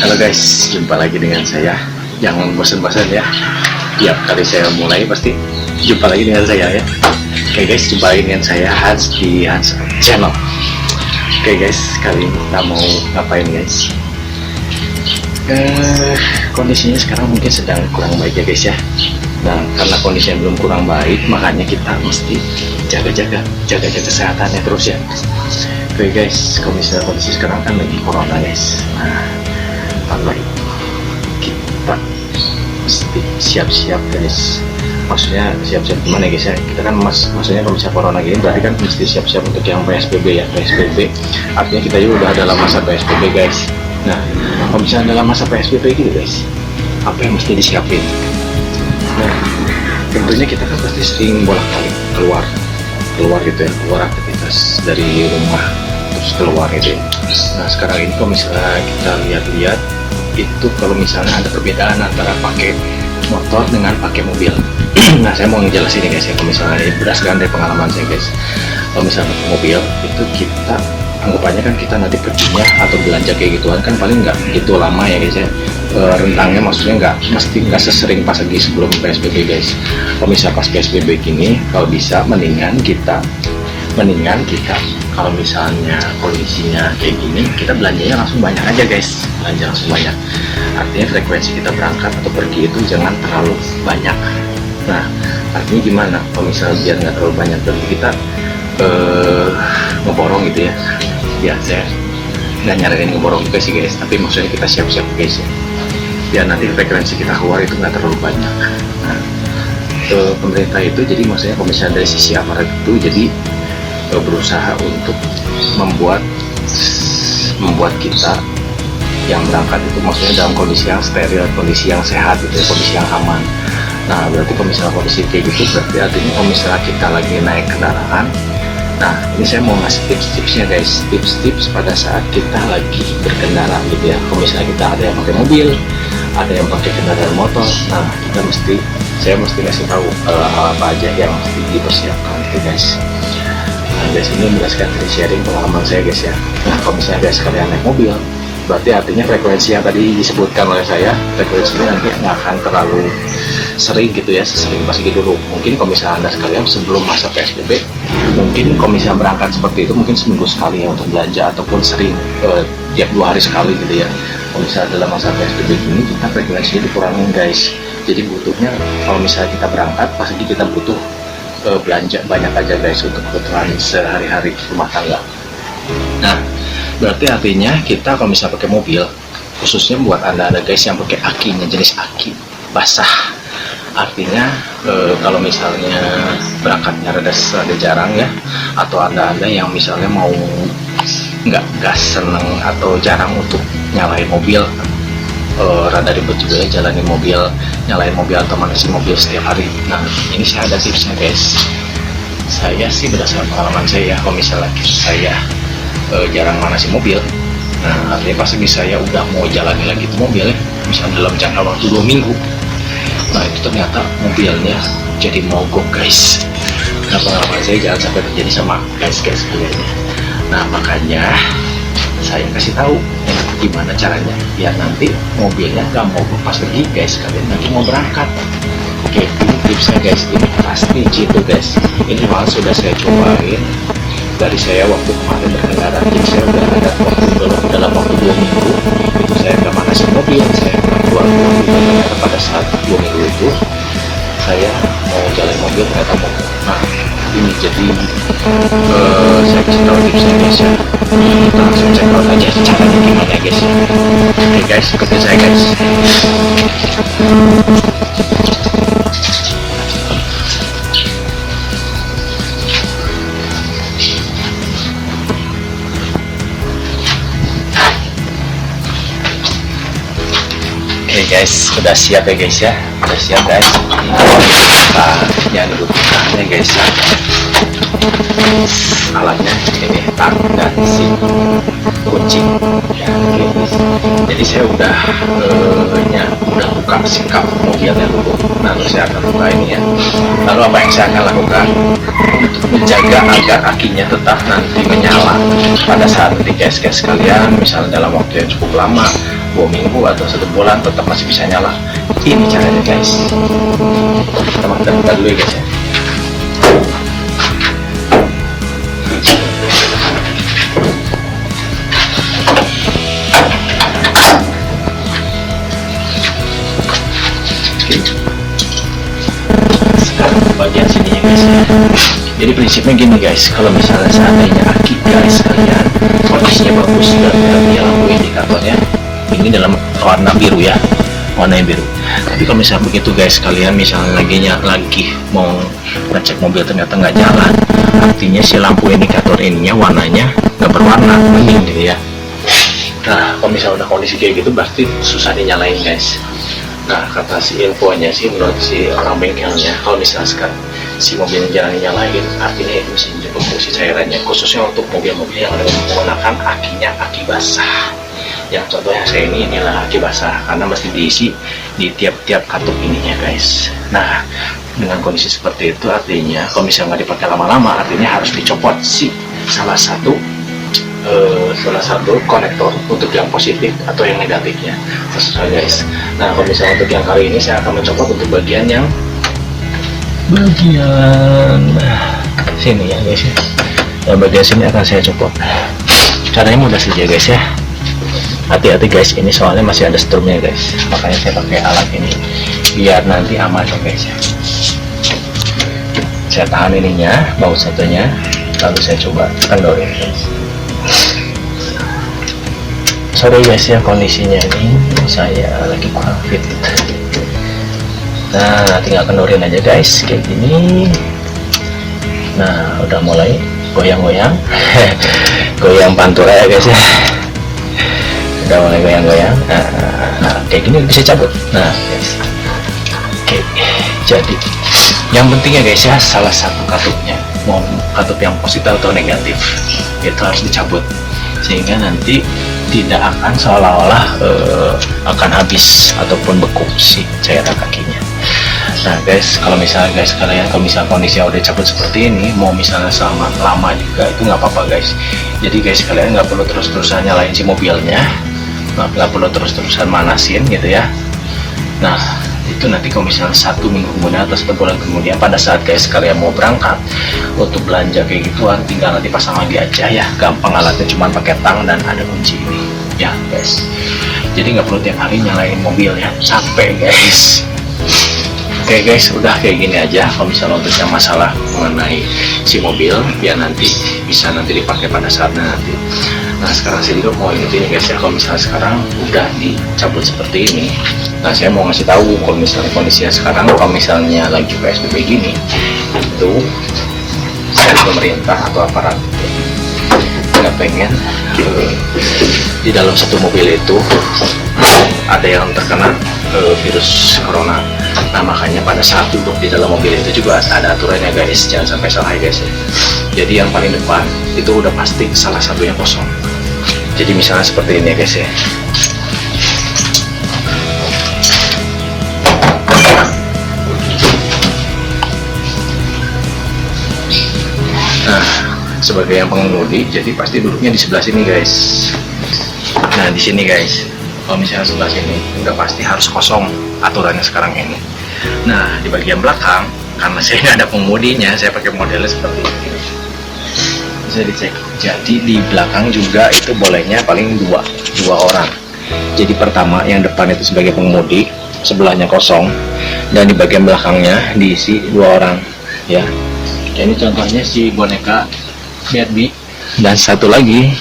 Halo guys, jumpa lagi dengan saya. Jangan bosan-bosan ya. Tiap kali saya mulai pasti jumpa lagi dengan saya ya. Oke guys, jumpa lagi dengan saya Hans di Hans Channel. Oke guys, kali ini kita mau ngapain guys? Kondisinya sekarang mungkin sedang kurang baik ya guys ya. Nah, karena kondisinya belum kurang baik, makanya kita mesti jaga kesehatannya terus ya. Oke guys, kondisi sekarang kan lagi corona guys. Nah, kalau kita mesti siap-siap guys. Maksudnya siap-siap gimana guys ya? Kita kan maksudnya kalau misalnya corona gini berarti kan mesti siap-siap untuk yang PSBB ya. PSBB artinya kita juga udah dalam masa PSBB guys. Nah, kalau misalnya dalam masa PSBB gitu guys, apa yang mesti disiapin? Nah, tentunya kita kan pasti sering bolak-balik keluar gitu ya, keluar aktivitas dari rumah terus keluar gitu ya. Nah, sekarang ini kalau misalnya kita lihat-lihat itu kalau misalnya ada perbedaan antara pakai motor dengan pakai mobil. Nah, saya mau ngejelasin nih guys ya, kalau misalnya berdasarkan dari pengalaman saya guys, kalau misalnya pakai mobil itu kita anggapannya kan kita nanti perginya atau belanja kayak gituan kan paling nggak gitu lama ya guys ya. Rentangnya maksudnya nggak sesering pas lagi sebelum PSBB guys. Kalau misalnya pas PSBB gini, kalau bisa mendingan kita kalau misalnya kondisinya kayak gini, kita belanjanya langsung banyak aja guys, belanja langsung banyak. Artinya frekuensi kita berangkat atau pergi itu jangan terlalu banyak. Nah, artinya gimana? Kalau misalnya biar nggak terlalu banyak, berarti kita ngeborong gitu ya. Ya, saya nggak nyaranin ngeborong juga sih guys, tapi maksudnya kita siap-siap guys ya. Biar nanti frekuensi kita keluar itu nggak terlalu banyak. Nah, pemerintah itu jadi maksudnya kalau misalnya dari sisi aparat itu jadi berusaha untuk membuat kita yang berangkat itu maksudnya dalam kondisi yang steril, kondisi yang sehat gitu ya, kondisi yang aman. Nah, berarti kalau misalnya kondisi kayak gitu berarti artinya kalau misalnya kita lagi naik kendaraan. Nah, ini saya mau ngasih tips-tipsnya guys, tips-tips pada saat kita lagi berkendara gitu ya. Kalau misalnya kita ada yang pakai mobil, ada yang pakai kendaraan motor, nah saya mesti kasih tahu apa aja yang mesti dipersiapkan gitu guys. Nah guys, ini berdasarkan dari sharing pengalaman saya guys ya. Nah, kalau misalnya guys kalian naik mobil, berarti artinya frekuensi yang tadi disebutkan oleh saya, frekuensinya nanti nggak akan terlalu sering gitu ya, sesering pas gitu dulu. Mungkin kalau misalnya anda sekalian sebelum masa PSBB, mungkin kalau misalnya berangkat seperti itu mungkin seminggu sekali ya untuk belanja, ataupun sering tiap 2 hari sekali gitu ya. Kalau misalnya dalam masa PSBB ini kita frekuensinya dikurangin guys. Jadi butuhnya kalau misalnya kita berangkat pasti kita butuh belanja banyak aja guys untuk kebutuhan sehari-hari rumah tangga. Nah, berarti artinya kita kalau misalnya pakai mobil, khususnya buat anda guys yang pakai akinya jenis aki basah, artinya kalau misalnya berangkatnya rada jarang ya, atau anda yang misalnya mau nggak seneng atau jarang untuk nyalain mobil, rada ribet juga ya nyalain mobil atau manasin mobil setiap hari. Nah, ini saya ada tipsnya guys. Saya sih berdasarkan pengalaman saya, kalau misalnya saya jarang manasin mobil, nah artinya pas lagi saya udah mau jalani lagi itu mobil ya, misalnya dalam jangka waktu 2 minggu, nah itu ternyata mobilnya jadi mogok guys. Nah, pengalaman saya jangan sampai terjadi sama guys kalian. Nah, makanya saya kasih tahu gimana caranya biar nanti mobilnya gak mogok pas pergi guys kalian nanti mau berangkat. Oke, ini tipsnya guys, ini pasti gitu guys. Ini malah sudah saya cobain dari saya waktu kemarin berkendara. Jadi saya udah ada dalam waktu 2 minggu itu saya gak manasin mobil, saya gak keluar ternyata pada saat 2 minggu itu saya mau jalan mobil ternyata mogok. Nah, ini jadi saya kasih tahu tipsnya guys ya. Kita langsung check out aja caranya gimana guys. Oke guys, ikutin saya guys. Oke guys, udah siap ya guys ya, udah siap guys. Jangan lupa guys ya, alatnya ini tang dan si kunci ya, okay. Jadi saya udah buka sikap mobilnya dulu. Lalu saya akan buka ini ya. Lalu apa yang saya akan lakukan untuk menjaga agar akinya tetap nanti menyala pada saat di gas kalian, misalnya dalam waktu yang cukup lama, 2 minggu atau 1 bulan tetap masih bisa nyala. Ini caranya guys. Kita buka dulu ya guys ya. Sekarang bagian sini ya guys ya. Jadi prinsipnya gini guys, kalau misalnya seandainya aki guys kalian kondisinya bagus dan dia lampu indikatornya ini dalam warna biru ya, warna yang biru. Tapi kalau misalnya begitu guys, kalian misalnya lagi mau ngecek mobil ternyata nggak jalan, artinya si lampu indikator ininya warnanya nggak berwarna, bening gitu ya. Nah kalau misalnya udah kondisi kayak gitu berarti susah dinyalain guys. Nah kata si infonya sih, menurut si orang bengkelnya, kalau misalnya sekarang si mobilnya jarang nyalain, artinya itu fungsi cairannya, khususnya untuk mobil-mobil yang ada menggunakan aki basah. Yang contohnya saya ini, inilah aki basah, karena mesti diisi di tiap-tiap katup ininya guys. Nah dengan kondisi seperti itu artinya kalau misalnya nggak dipakai lama-lama, artinya harus dicopot si salah satu konektor untuk yang positif atau yang negatifnya, terserah guys. Nah kalau misalnya untuk yang kali ini saya akan mencopot untuk bagian sini ya guys ya. Nah, bagian sini akan saya copot. Caranya mudah saja guys ya. Hati-hati guys, ini soalnya masih ada strumnya guys, makanya saya pakai alat ini biar nanti aman ya guys ya. Saya tahan ininya, baut satunya, lalu saya coba kendorin guys. Sorry guys ya, kondisinya ini saya lagi kurang fit. Nah tinggal kendorin aja guys kayak gini. Nah udah mulai goyang-goyang goyang pantura ya guys ya, udah mulai goyang-goyang. Nah kayak gini bisa cabut. Nah guys, oke, jadi yang pentingnya guys ya, salah satu katupnya, mau katup yang positif atau negatif, itu harus dicabut sehingga nanti tidak akan seolah-olah akan habis ataupun beku si cairan kakinya. Nah guys, kalau misalnya guys kalian, kalau misalnya kondisinya udah cabut seperti ini, mau misalnya selama lama juga itu nggak apa-apa guys. Jadi guys kalian nggak perlu terus-terusan nyalain si mobilnya, nggak perlu terus-terusan manasin gitu ya. Nah itu nanti kalau misalnya 1 minggu kemudian atau 1 bulan kemudian, pada saat guys kalian mau berangkat untuk belanja kayak gituan, tinggal nanti pasang lagi aja ya, gampang, alatnya cuma pakai tang dan ada kunci ini ya guys. Jadi nggak perlu tiap hari nyalain mobil ya, capek guys. Oke guys, udah kayak gini aja kalau misalnya untuk yang masalah mengenai si mobil, biar nanti bisa nanti dipakai pada saatnya nanti. Nah sekarang saya juga mau ingetin guys ya, kalau misalnya sekarang udah dicabut seperti ini, nah saya mau ngasih tahu kalau misalnya kondisinya sekarang, kalau misalnya lagi PSBB gini, itu dari pemerintah atau aparat nggak pengen di dalam satu mobil itu ada yang terkena virus corona. Nah makanya pada saat duduk di dalam mobil itu juga ada aturannya guys, jangan sampai salah ya guys ya. Jadi yang paling depan itu udah pasti salah satunya kosong. Jadi misalnya seperti ini ya guys ya. Nah sebagai yang pengemudi, jadi pasti duduknya di sebelah sini guys. Nah di sini guys, kalau misalnya sebelah sini udah pasti harus kosong aturannya sekarang ini. Nah di bagian belakang, karena saya nggak ada pengemudinya, saya pakai modelnya seperti ini, bisa dicek. Jadi di belakang juga itu bolehnya paling dua orang. Jadi pertama yang depan itu sebagai pengemudi, sebelahnya kosong, dan di bagian belakangnya diisi 2 orang ya. Ini contohnya si boneka Barbie, dan satu lagi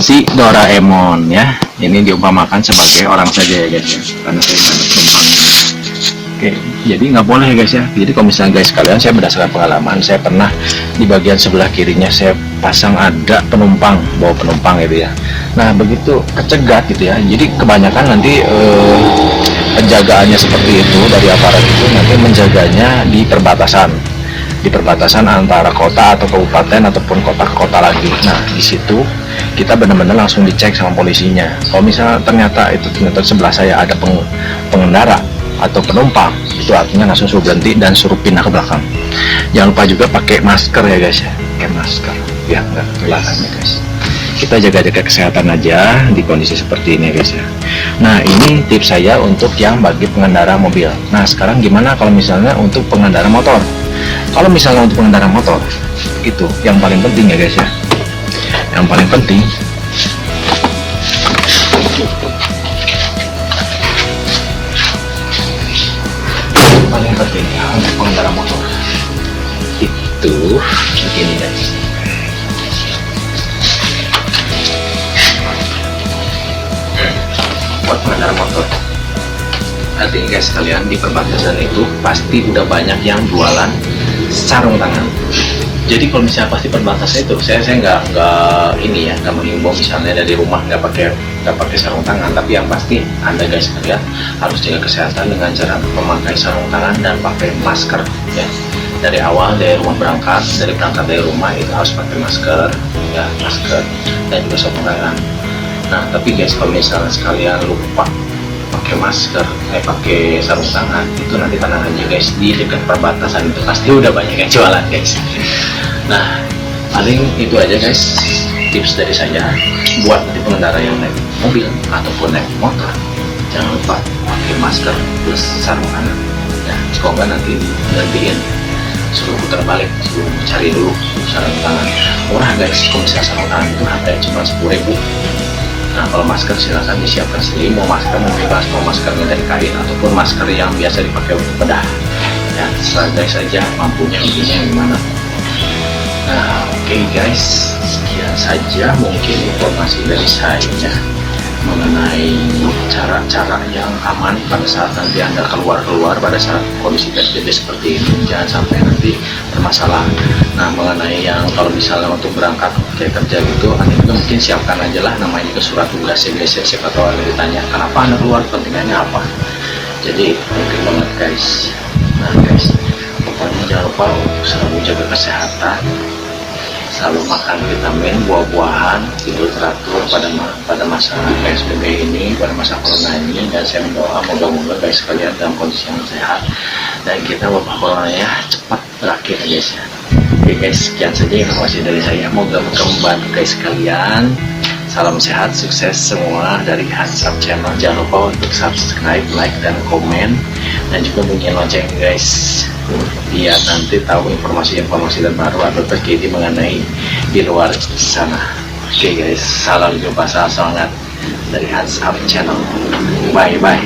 si Doraemon ya. Ini diumpamakan sebagai orang saja ya guys ya, karena saya ada penumpang. Oke, jadi nggak boleh guys ya. Jadi kalau misalnya guys kalian, saya berdasarkan pengalaman, saya pernah di bagian sebelah kirinya saya pasang ada penumpang, bawa penumpang gitu ya. Nah begitu kecegat gitu ya, jadi kebanyakan nanti penjagaannya seperti itu dari aparat itu, nanti menjaganya di perbatasan antara kota atau kabupaten ataupun kota ke kota lagi. Nah di situ kita benar-benar langsung dicek sama polisinya. Kalau misalnya ternyata sebelah saya ada pengendara atau penumpang, itu artinya langsung suruh berhenti dan suruh pindah ke belakang. Jangan lupa juga pakai masker ya guys ya, pakai masker biar nggak ketularan ya guys. kita jaga-jaga kesehatan aja di kondisi seperti ini guys ya. Nah ini tips saya untuk yang bagi pengendara mobil. Nah sekarang gimana kalau misalnya untuk pengendara motor? Kalau misalnya untuk pengendara motor itu yang paling penting ya guys ya, yang paling penting ya, untuk pengendara motor itu begini guys. Buat pengendara motor, artinya guys sekalian, di perbatasan itu pasti udah banyak yang jualan sarung tangan. Jadi kalau misalnya pasti perbatasan itu, saya nggak ini ya, nggak mengimbau misalnya dari rumah nggak pakai sarung tangan, tapi yang pasti Anda guys sekalian harus jaga kesehatan dengan cara memakai sarung tangan dan pakai masker ya. Dari awal, dari rumah berangkat, dari rumah itu harus pakai masker ya, masker dan juga sarung tangan. Nah tapi guys, kalau misalnya sekalian lupa pakai masker, pakai sarung tangan, itu nanti tenang aja guys, di dekat perbatasan itu pasti udah banyak yang jualan guys. Nah paling itu aja guys tips dari saya buat nanti pengendara yang naik mobil ataupun naik motor, jangan lupa pakai masker plus sarung tangan ya. Semoga nanti gantiin, suruh putar balik, suruh cari dulu sarung tangan. Murah guys, kalau misalnya sarung tangan itu harganya cuma 10.000. Nah kalau masker silahkan disiapkan sendiri, mau masker bebas, mau maskernya dari kain ataupun masker yang biasa dipakai untuk bedah ya, serah guys saja mampunya intinya gimana. Nah oke guys, sekian saja mungkin informasi dari saya mengenai cara-cara yang aman pada saat nanti Anda keluar pada saat kondisi PSBB seperti ini, jangan sampai nanti bermasalah. Nah mengenai yang kalau misalnya untuk berangkat kayak kerja gitu, Anda juga mungkin siapkan aja lah namanya ke surat tugas ya guys ya, siapa tahu Anda ditanya kenapa Anda keluar, pentingannya apa. Jadi penting banget guys. Nah guys, pokoknya jangan lupa selalu jaga kesehatan, selalu makan vitamin, buah-buahan, tidur teratur pada masa PSBB ini, pada masa corona ini, dan saya mendoa moga-moga guys sekalian dalam kondisi yang sehat dan kita wabah coronanya cepat berakhir guys ya. Oke guys, sekian saja informasi dari saya, moga-moga membantu guys sekalian. Salam sehat, sukses semua dari Hands Up Channel. Jangan lupa untuk subscribe, like, dan komen, dan juga bunyiin lonceng guys, biar nanti tahu informasi-informasi terbaru atau terkini mengenai di luar sana. Oke guys, salam jumpa, salam semangat dari Hands Up Channel. Bye bye.